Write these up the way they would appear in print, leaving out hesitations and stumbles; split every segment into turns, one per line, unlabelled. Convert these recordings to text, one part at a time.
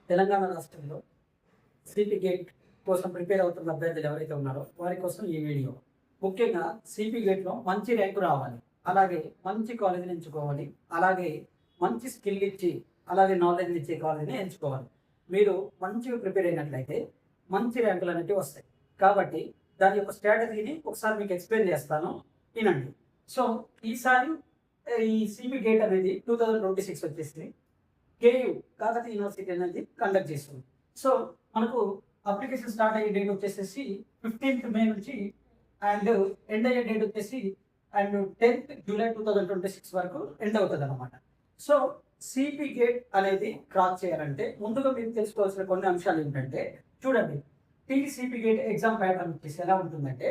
తెలంగాణ రాష్ట్రంలో CP gate కోసం prepare అవుతున్న అభ్యర్థులు ఎవరైతే ఉన్నారో వారి కోసం ఈ వీడియో. ముఖ్యంగా సిపి గేట్లో మంచి ర్యాంకు రావాలి, అలాగే మంచి కాలేజీని ఎంచుకోవాలి, అలాగే మంచి స్కిల్ ఇచ్చి అలాగే నాలెడ్జ్ ఇచ్చే కాలేజీని ఎంచుకోవాలి. మీరు మంచిగా ప్రిపేర్ అయినట్లయితే మంచి ర్యాంకులు అనేవి వస్తాయి. కాబట్టి దాని యొక్క స్ట్రాటజీని ఒకసారి మీకు ఎక్స్ప్లెయిన్ చేస్తాను, వినండి. సో ఈసారి ఈ సిపి గేట్ అనేది 2026 వచ్చేసింది. కేయు కాకతీయ యూనివర్సిటీ అనేది కండక్ట్ చేస్తుంది. సో మనకు అప్లికేషన్ స్టార్ట్ అయ్యే డేట్ వచ్చేసేసి 15th మే నుంచి అండ్ ఎండ్ అయ్యే డేట్ వచ్చేసి 10th జూలై 2026 వరకు ఎండ్ అవుతుంది అనమాట. సో సిపి గేట్ అనేది క్రాక్ చేయాలంటే ముందుగా మీరు తెలుసుకోవాల్సిన కొన్ని అంశాలు ఏంటంటే, చూడండి, సిపి గేట్ ఎగ్జామ్ ప్యాటర్న్ వచ్చేసి ఎలా ఉంటుందంటే,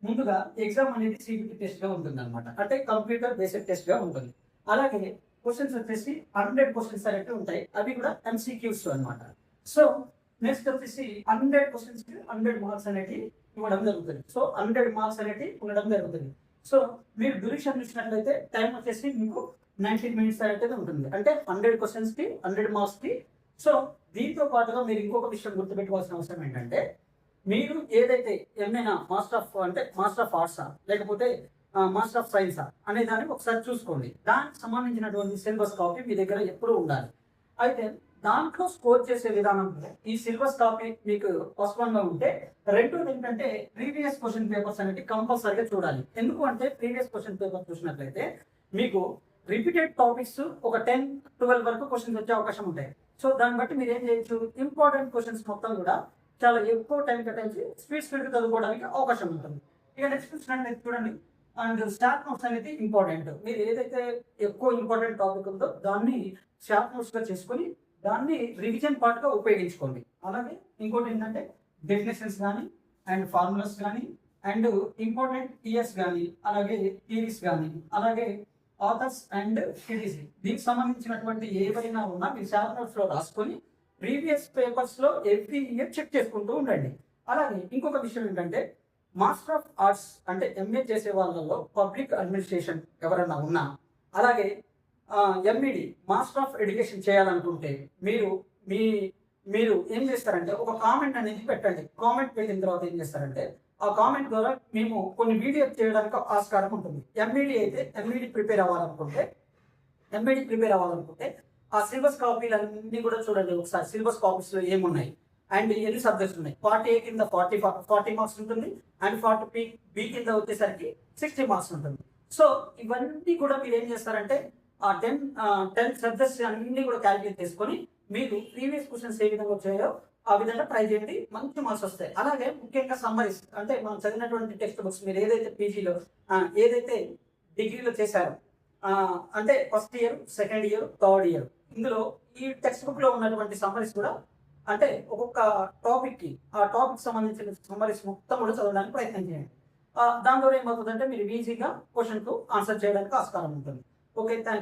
ముందుగా ఎగ్జామ్ అనేది సిబిటి టెస్ట్ గా ఉంటుంది అనమాట. అంటే కంప్యూటర్ బేస్డ్ టెస్ట్ గా ఉంటుంది. అలాగే క్వశ్చన్స్ వచ్చేసి 100 క్వశ్చన్స్ అనేవి ఉంటాయి, అవి కూడా ఎంసీక్యూస్ అనమాట. సో నెక్స్ట్ వచ్చేసి 100 క్వశ్చన్స్ కి 100 మార్క్స్ అనేవి ఇవ్వడం జరుగుతుంది. సో 100 మార్క్స్ అనేవి ఉండడం జరుగుతుంది. సో మీరు డ్యూరేషన్ చూసినట్లయితే టైం వచ్చేసి మీకు 19 మినిట్స్ అయితే ఉంటుంది. అంటే 100 క్వశ్చన్స్ కి 100 మార్క్స్ కి. సో దీంతో పాటుగా మీరు ఇంకొక విషయం గుర్తుపెట్టుకోవాల్సిన అవసరం ఏంటంటే, మీరు ఏదైతే ఏమైనా మాస్టర్ ఆఫ్ ఆర్ట్సా లేకపోతే మాస్టర్ ఆఫ్ సైన్సా అనే దాన్ని ఒకసారి చూసుకోండి. దానికి సంబంధించినటువంటి సిలబస్ కాపీ మీ దగ్గర ఎప్పుడూ ఉండాలి. అయితే దాంట్లో స్కోర్ చేసే విధానంలో ఈ సిలబస్ కాపీ మీకు అవసరంగా ఉంటే, రెండోది ఏంటంటే ప్రీవియస్ క్వశ్చన్ పేపర్స్ అనేవి కంపల్సరీగా చూడాలి. ఎందుకు అంటే ప్రీవియస్ క్వశ్చన్ పేపర్ చూసినట్లయితే మీకు రిపీటెడ్ టాపిక్స్ ఒక 10-12 వరకు క్వశ్చన్స్ వచ్చే అవకాశం ఉంటాయి. సో దాన్ని బట్టి మీరు ఏం చేయొచ్చు, ఇంపార్టెంట్ క్వశ్చన్స్ మొత్తం కూడా చాలా ఎక్కువ టైం కేటాయించి స్పీడ్ చదువుకోవడానికి అవకాశం ఉంటుంది. ఇక నెక్స్ట్ చూసినట్లయితే చూడండి, అండ్ షార్ట్ నోట్స్ అనేది ఇంపార్టెంట్. మీరు ఏదైతే ఎక్కువ ఇంపార్టెంట్ టాపిక్ ఉందో దాన్ని షార్ట్ నోట్స్ గా చేసుకొని దాన్ని రివిజన్ పార్ట్ గా ఉపయోగించుకోండి. అలాగే ఇంకోటి ఏంటంటే డెఫినేషన్స్ కానీ అండ్ ఫార్ములాస్ కానీ అండ్ ఇంపార్టెంట్ టీఎస్ కానీ అలాగే థియరీస్ కానీ అలాగే ఆథర్స్ అండ్ సిరీస్ దీనికి సంబంధించినటువంటి ఏవైనా ఉన్నా మీరు షార్ట్ నోట్స్ లో రాసుకొని ప్రీవియస్ పేపర్స్ లో ఎవ్రీ ఇయర్ చెక్ చేసుకుంటూ ఉండండి. అలాగే ఇంకొక విషయం ఏంటంటే, మాస్టర్ ఆఫ్ ఆర్ట్స్ అంటే ఎంఏ చేసే వాళ్ళలో పబ్లిక్ అడ్మినిస్ట్రేషన్ ఎవరైనా ఉన్నా, అలాగే ఎంఈడి మాస్టర్ ఆఫ్ ఎడ్యుకేషన్ చేయాలనుకుంటే మీరు ఏం చేస్తారంటే ఒక కామెంట్ అనేది పెట్టండి. కామెంట్ పెట్టిన తర్వాత ఏం చేస్తారంటే ఆ కామెంట్ ద్వారా మేము కొన్ని వీడియో చేయడానికి ఆస్కారం ఉంటుంది. ఎంఈడి ప్రిపేర్ అవ్వాలనుకుంటే ఆ సిలబస్ కాపీలన్నీ కూడా చూడండి ఒకసారి. సిలబస్ కాపీస్ లో ఏమున్నాయి అండ్ ఎన్ని సబ్జెక్ట్స్ ఉన్నాయి. పార్ట్ ఏ కింద 40 మార్క్స్ ఉంటుంది అండ్ పార్ట్ బి కింద వచ్చేసరికి 60 మార్క్స్ ఉంటుంది. సో ఇవన్నీ కూడా మీరు ఏం చేస్తారంటే ఆ 10 సబ్జెక్ట్స్ అన్ని కూడా క్యాలిక్యులేట్ చేసుకొని మీరు ప్రీవియస్ క్వశ్చన్స్ ఏ విధంగా వచ్చాయో ఆ విధంగా ట్రై చేయండి, మంచి మార్క్స్ వస్తాయి. అలాగే ముఖ్యంగా సమ్మరీస్ అంటే మనం చదివినటువంటి టెక్స్ట్ బుక్స్ మీరు ఏదైతే పీజీలో ఏదైతే డిగ్రీలో చేశారో అంటే first year, second year, third year, ఇందులో ఈ టెక్స్ట్ బుక్ లో ఉన్నటువంటి సమ్మరీస్ కూడా అంటే ఒక్కొక్క టాపిక్ కి ఆ టాపిక్ సంబంధించిన సమ్మరీస్ మొత్తం కూడా చదవడానికి ప్రయత్నం చేయండి. దాని ద్వారా ఏమవుతుందంటే మీరు ఈజీగా క్వశ్చన్ కు ఆన్సర్ చేయడానికి ఆస్కారం ఉంటుంది. Okay, thank you.